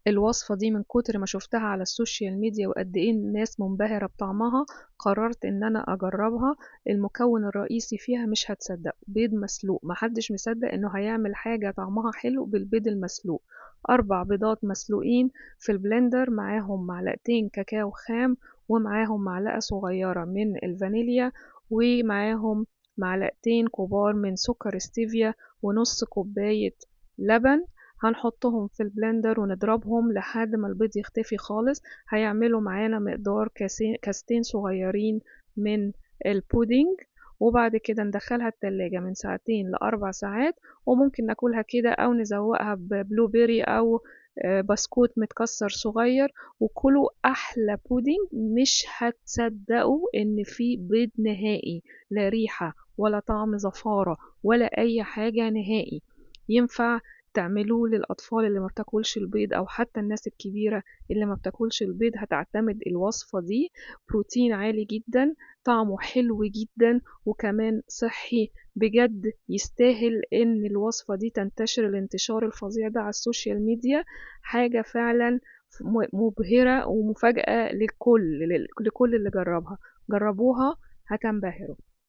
الوصفة دي من كتر ما شفتها على السوشيال ميديا وقد ايه الناس منبهرة بطعمها قررت ان انا اجربها. المكون الرئيسي فيها مش هتصدق، بيض مسلوق. محدش مصدق انه هيعمل حاجة طعمها حلو بالبيض المسلوق. 4 بيضات مسلوقين في البلندر، معاهم معلقتين كاكاو خام، ومعاهم معلقة صغيرة من الفانيليا، ومعاهم معلقتين كبار من سكر ستيفيا، ونص كوباية لبن. هنحطهم في البلندر ونضربهم لحد ما البيض يختفي خالص. هيعملوا معانا مقدار كاستين صغيرين من البودنج. وبعد كده ندخلها التلاجة من 2 ل4 ساعات، وممكن ناكلها كده او نزوقها ببلو بيري او بسكوت متكسر صغير. وكلوا احلى بودنج. مش هتصدقوا ان في بيض نهائي، لا ريحة ولا طعم زفارة ولا اي حاجة نهائي. ينفع تعملوه للأطفال اللي ما بتاكلش البيض، أو حتى الناس الكبيرة اللي ما بتاكلش البيض هتعتمد الوصفة دي. بروتين عالي جدا، طعمه حلو جدا، وكمان صحي بجد. يستاهل ان الوصفة دي تنتشر الانتشار الفظيع ده على السوشيال ميديا. حاجة فعلا مبهرة ومفاجأة لكل اللي جربها. جربوها هتنبهروا.